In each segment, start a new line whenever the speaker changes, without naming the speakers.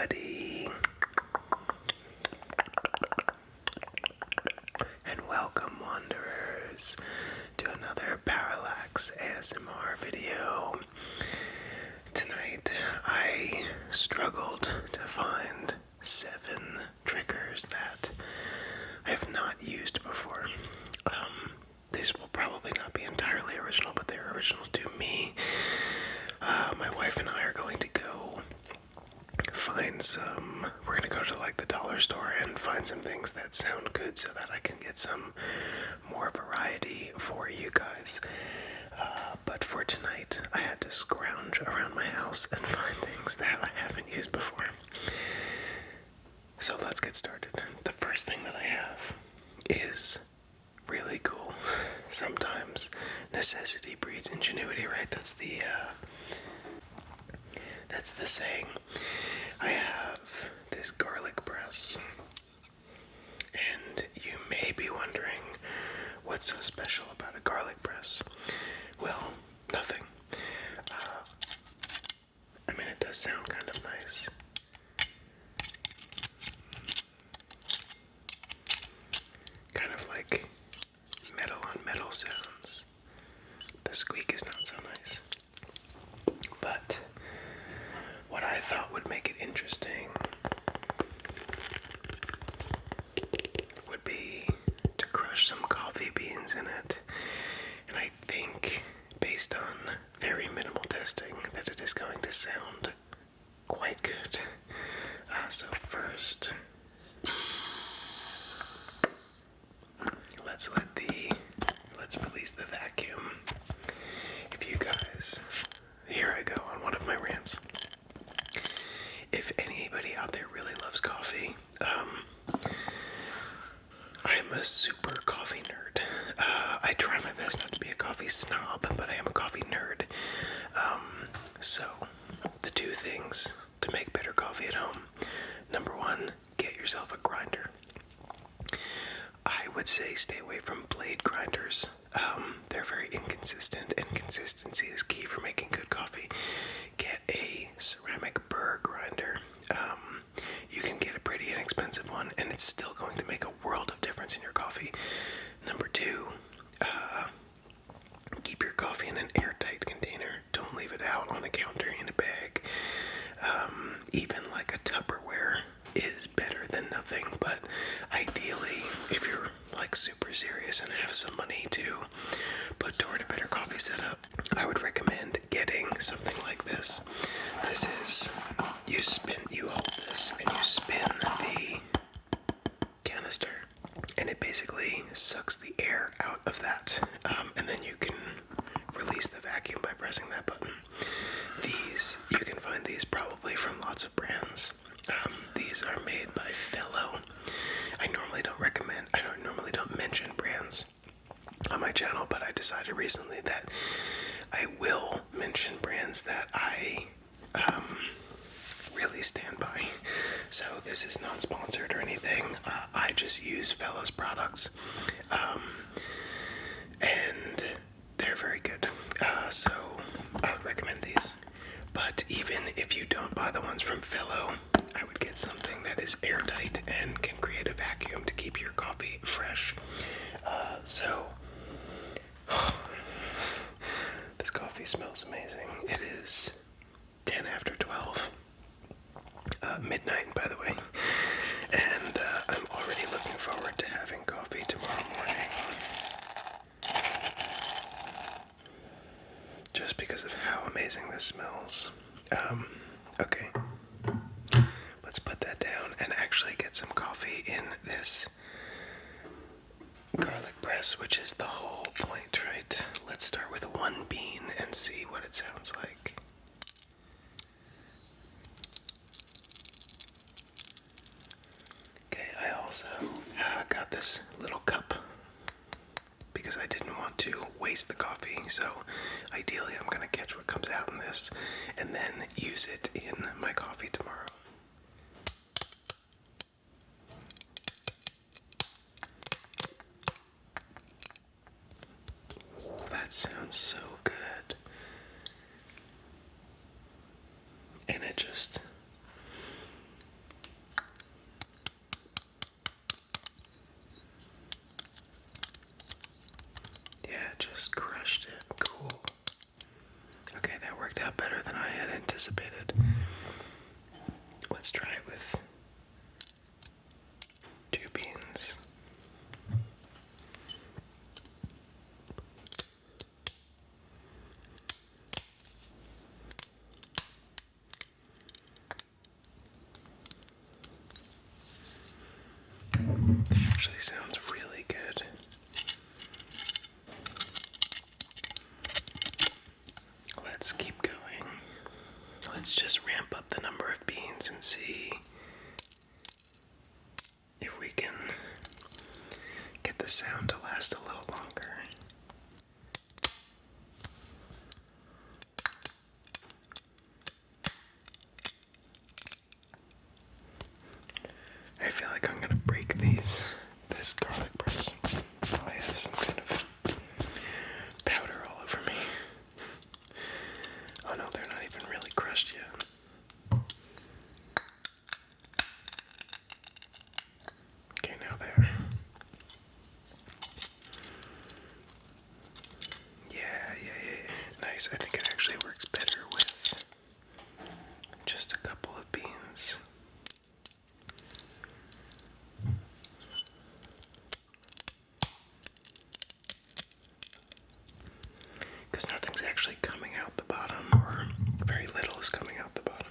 everybody, and welcome, wanderers, to another Parallax ASMR video. Tonight, I struggled to find 7 triggers that I have not used before. These will probably not be entirely original, but they're original to me. My wife and I are going to go we're gonna go to like the dollar store and find some things that sound good so that I can get some more variety for you guys. But for tonight, I had to scrounge around my house and find things that I haven't used before. So let's get started. The first thing that I have is really cool. Sometimes necessity breeds ingenuity, right? That's the saying. I have this garlic press, and you may be wondering what's so special about a garlic press. Well, nothing. It does sound kind of nice. Kind of like metal on metal sounds. The squeak is not so nice. But what I thought would make it interesting would be to crush some coffee beans in it. And I think, based on very minimal testing, that it is going to sound quite good. So first, let's release the vacuum. If you guys, here I go on one of my rants. If anybody out there really loves coffee, I'm a super coffee nerd. I try my best not to be a coffee snob, but I am a coffee nerd. So, the 2 things to make better coffee at home. Number 1, get yourself a grinder. I would say stay away from blade grinders. They're very inconsistent, and consistency is key for making good coffee. Get a ceramic burr grinder. You can get a pretty inexpensive one, and it's still going to make a world of difference in your coffee. Number 2, keep your coffee in an airtight container. Don't leave it out on the counter in a bag. Even like a Tupperware is better than nothing, but ideally, if you're like super serious and have some money to put toward a better coffee setup, I would recommend getting something like this. This is, you hold this and you spin the canister, and it basically sucks the air out of that, and then you can release the vacuum by pressing that button. You can find these probably from lots of brands. These are made by Fellow. I normally don't mention brands on my channel, but I decided recently that I will mention brands that I really stand by. So this is not sponsored or anything. I just use Fellow's products, and they're very good. So I would recommend these. But even if you don't buy the ones from Fellow, I would get something that is airtight and can create a vacuum to keep your coffee fresh. This coffee smells amazing. It is 10 after 12. Midnight, by the way. And I'm already looking forward to having coffee tomorrow morning. Just because of how amazing this smells. Okay. Let's put that down and actually get some coffee in this garlic press, which is the whole point, right? Let's start with 1 bean and see what it sounds like. Okay, I also got this little cup because I didn't want to waste the coffee, so ideally I'm going to catch what comes out in this and then use it in my coffee tomorrow. That sounds so good. And it just actually sounds really good. Let's keep going. Let's just ramp up the number of beans and see if we can get the sound to last a little longer. I feel like I'm gonna break this garlic press. I have some kind of powder all over me. Oh no, they're not even really crushed yet. Okay, now there. Yeah. Nice. I think it actually works better with just a couple of beans. Because nothing's actually coming out the bottom, or very little is coming out the bottom.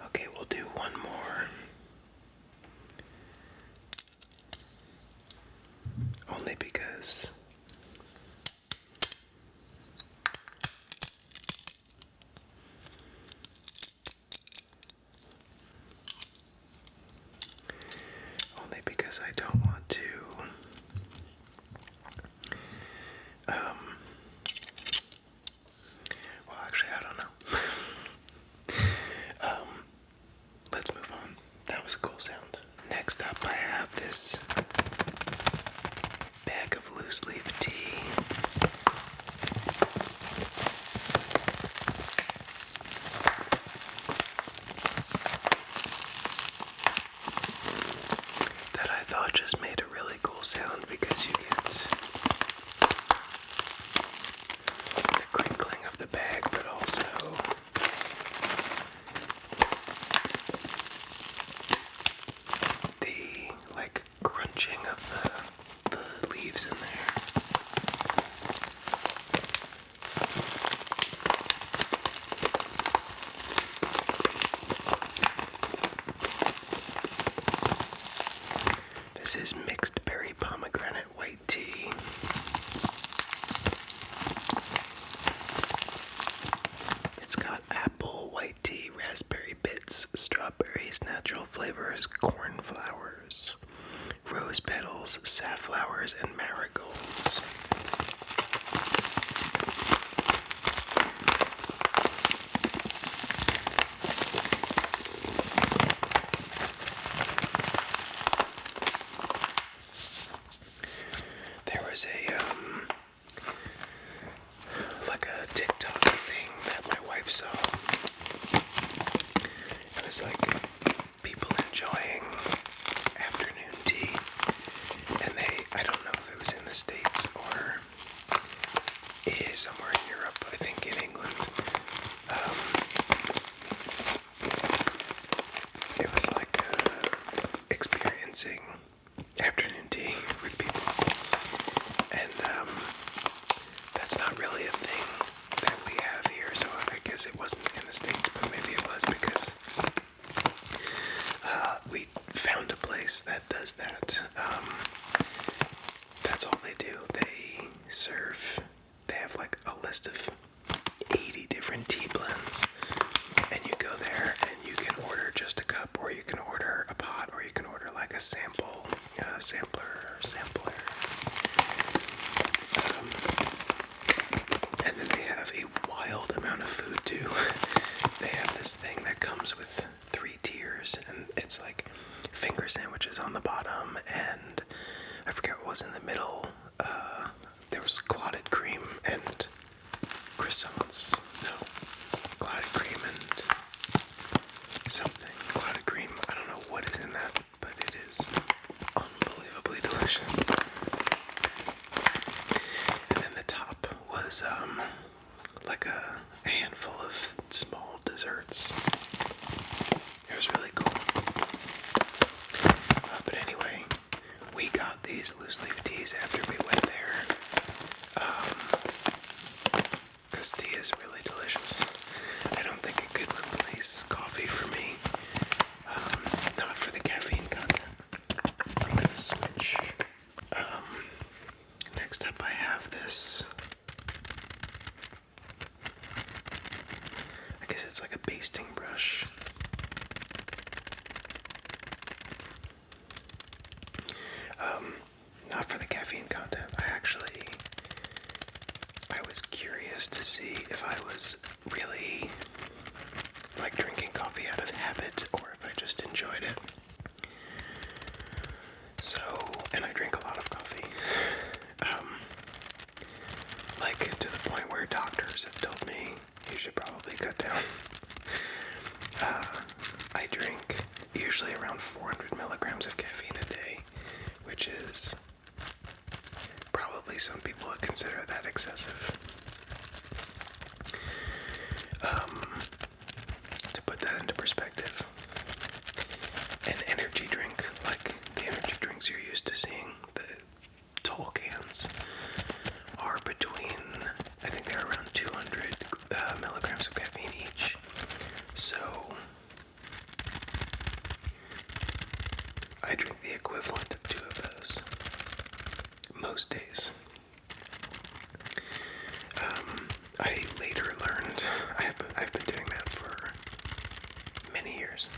Okay, we'll do one more. Only because I don't want to well, actually, I don't know. Let's move on. That was a cool sound. Next up, I have this bag of loose leaf tea. That I thought just made a really cool sound because you get the crinkling of the bag, but also the crunching of the leaves in there. This is mixed berry pomegranate white tea. It's got apple, white tea, raspberry bits, strawberries, natural flavors, cornflowers, rose petals, safflowers, and marigolds. There was a TikTok thing that my wife saw. It was people enjoying afternoon tea, and I don't know if it was in the States or somewhere in Europe, I think in England. It was experiencing afternoon tea with people, and that's not really a thing that we have here, so I guess it wasn't in the States, but maybe it was because we found a place that does that. That's all they do. They have a list of 80 different tea blends, and you go there and you can order just a cup, or you can order a pot, or you can order a sampler. And then they have a wild amount of food too. They have this thing that comes with 3 tiers, and it's finger sandwiches on the bottom, and I forget what was in the middle. There was clotted cream and croissants. No, clotted cream and something. Clotted cream. I don't know what is in that, but it is unbelievably delicious. And then the top was a handful of small desserts. It was really cool. But anyway, we got these loose leaf teas after we went there. Because tea is really delicious. I don't think it could replace coffee for me. Not for the caffeine content. I'm gonna switch doctors have told me you should probably cut down. I drink usually around 400 milligrams of caffeine a day, which is probably some people would consider that excessive. To put that into perspective, an energy drink, like the energy drinks you're used to seeing, the tall cans, are between, I think they're around 200 milligrams of caffeine each. So I drink the equivalent of 2 of those most days. I later learned, I've been doing that for many years.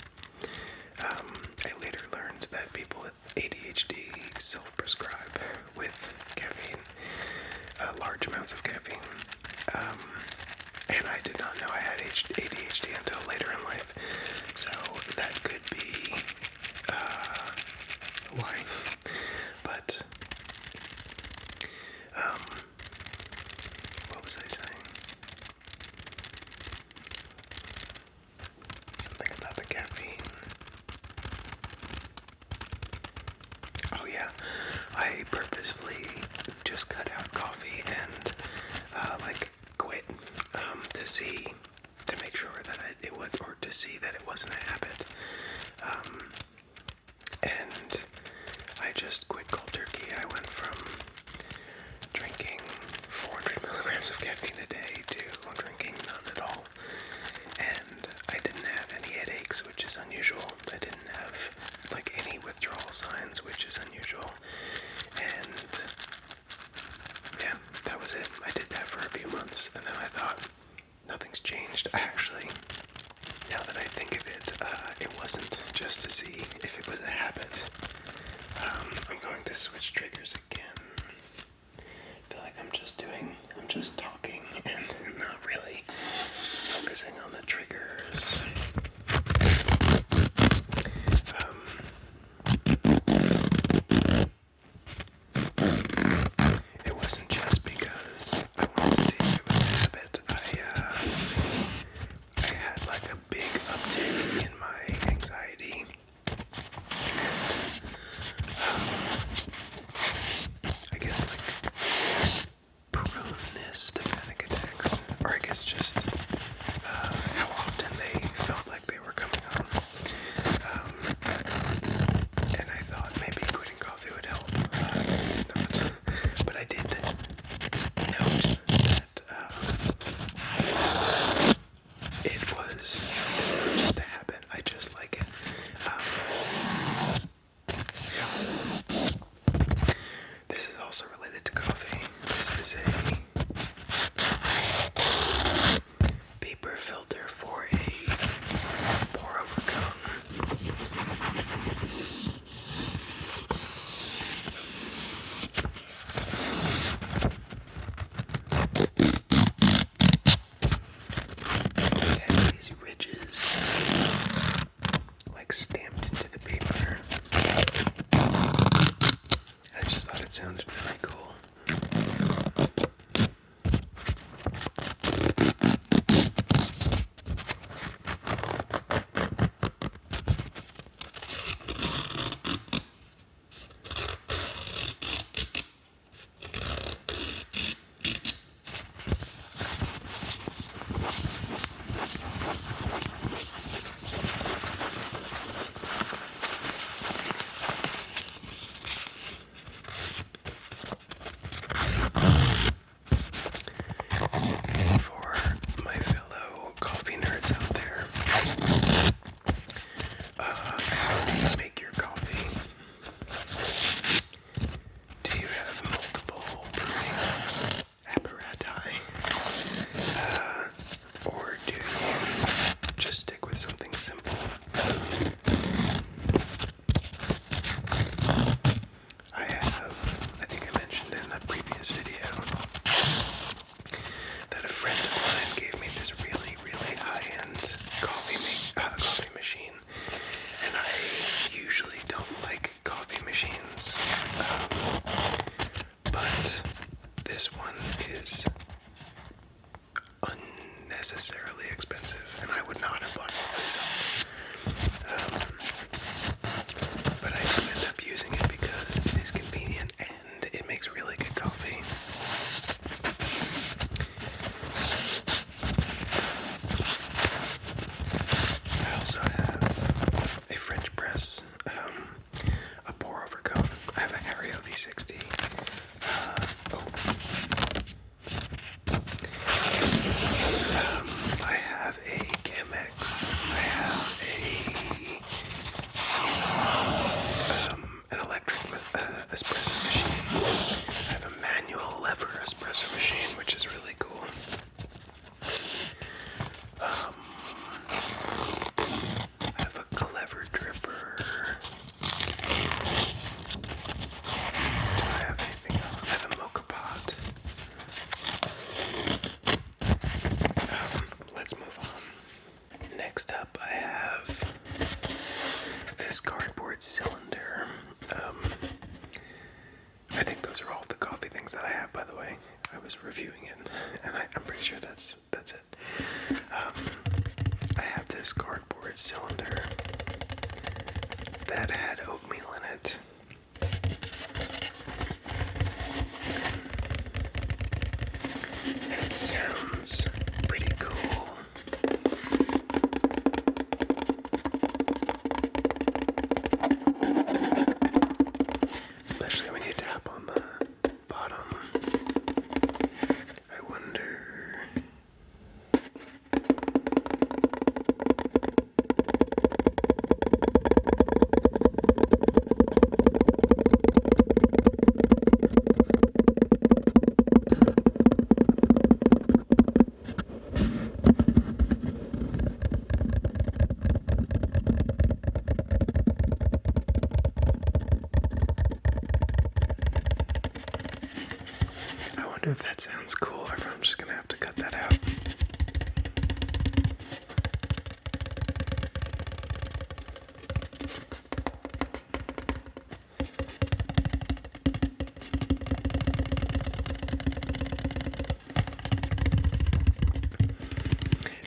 I later learned that people with ADHD self-prescribe with caffeine, large amounts of caffeine. And I did not know I had ADHD until later in life. So that could be why. But what was I saying? Something about the caffeine. Oh yeah, I purposefully just cut out coffee and quit to make sure that it would, or to see that it wasn't a habit. And I just quit cold turkey. I went from drinking 400 milligrams of caffeine a day to drinking none at all. And I didn't have any headaches, which is unusual. I didn't have any withdrawal signs, which is unusual. And yeah, that was it. I did that for a few months, and then I thought, nothing's changed. Actually, now that I think of it, it wasn't just to see if it was a habit. I'm going to switch triggers again. I feel like I'm just talking and not really focusing on the triggers. It wasn't just because I wanted to see if it was a habit. I had a big uptick in my anxiety. I guess proneness to panic attacks, or I guess just how often they felt like they were coming on. And I thought maybe quitting coffee would help. It did not. But I did note that it's not just a habit. I just like it. This is also related to coffee. This is a paper filter for a pour-over cone. It has these ridges stamped into the paper. I just thought it sounded really cool. counter that had oatmeal in it. It sounds pretty cool. Especially when you tap on the bottom. I wonder... I wonder if that sounds cool or if I'm just gonna have to cut that out.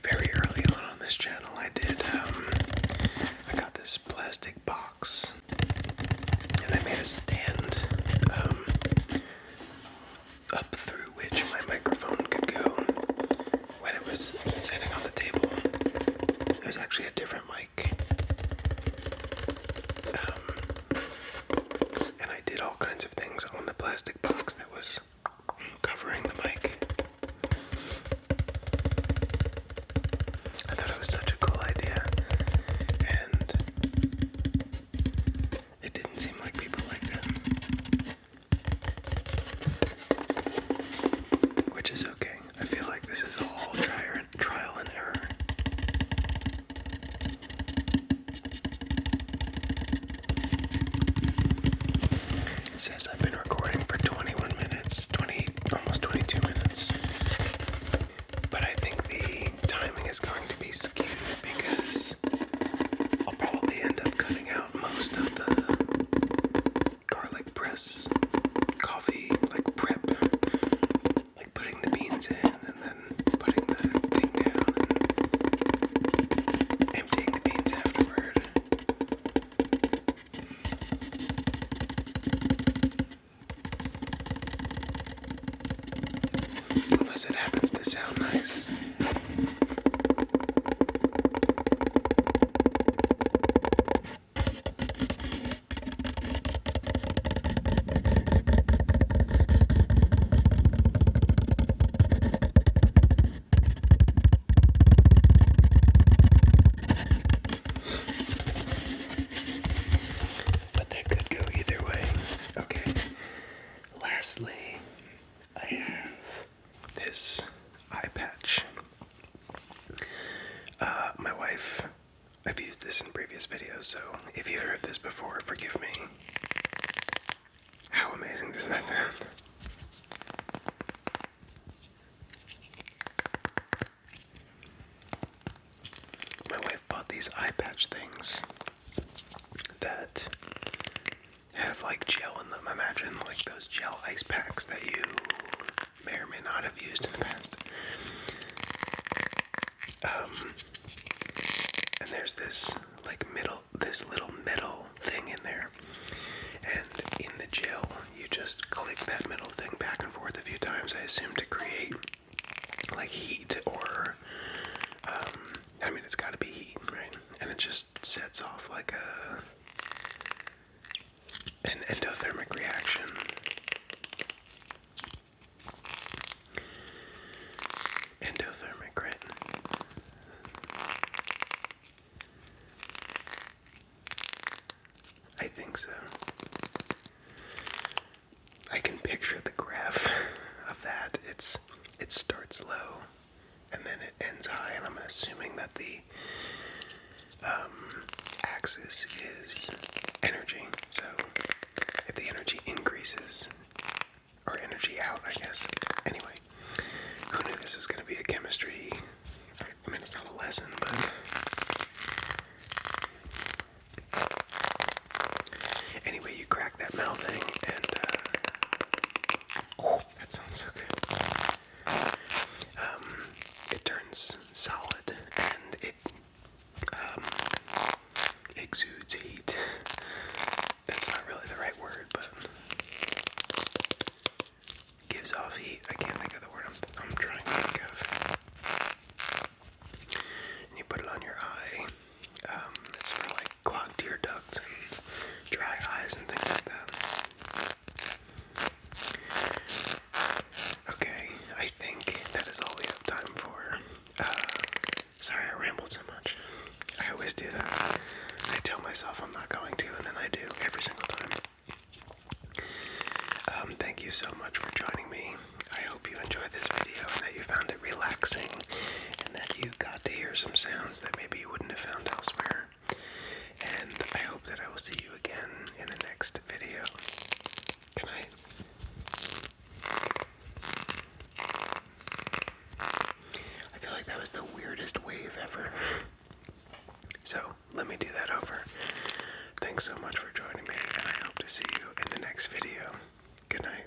Very early on this channel, I got this plastic box, and I made a stand up through which my microphone could go when it was sitting on the table. There's actually a different mic, and I did all kinds of things on the plastic box that was covering the mic. I thought it was such a cool idea, and it didn't seem like people liked it. Which is okay. I feel like this is all trial and error. It says I've been recording for 21 minutes, almost 22 minutes. But I think the timing is going to be skewed because I'll probably end up cutting out most of the garlic press coffee, like prep, like putting the beans in and then putting the thing down and emptying the beans afterward. Unless it happens to sound nice. But that could go either way. Okay. Lastly, I have this eye patch. My wife, I've used this in previous videos, so if you've heard this before, forgive me. How amazing does that sound? My wife bought these eye patch things that have like gel in them. Imagine like those gel ice packs that you may or may not have used in the past. And there's this little metal thing in there, and in the gel you just click that metal thing back and forth a few times, I assume to create like heat or I mean it's gotta be heat, right? And it just sets off like an endothermic reaction. Endothermic, right? I think so. I can picture the graph of that. It starts low and then it ends high, and I'm assuming that the axis is energy. So if the energy increases, or energy out, I guess. Anyway, who knew this was going to be a chemistry? I mean, it's not a lesson, but anyway, you crack that metal thing, and oh, that sounds so good. It turns solid, and it exudes heat. That's not really the right word, but gives off heat. I can't think of the word I'm trying to think of. And you put it on your eye. It's for like clogged tear ducts and dry eyes and things like that. Okay, I think that is all we have time for. Sorry I rambled so much. I always do that. I tell myself I'm not going to, and then I do every single time. Thank you so much for joining me. I hope you enjoyed this video and that you found it relaxing and that you got to hear some sounds that maybe you wouldn't have found elsewhere. And I hope that I will see you again in the next video. Good night. I feel like that was the weirdest wave ever. So, let me do that over. Thanks so much for joining me, and I hope to see you in the next video. Good night.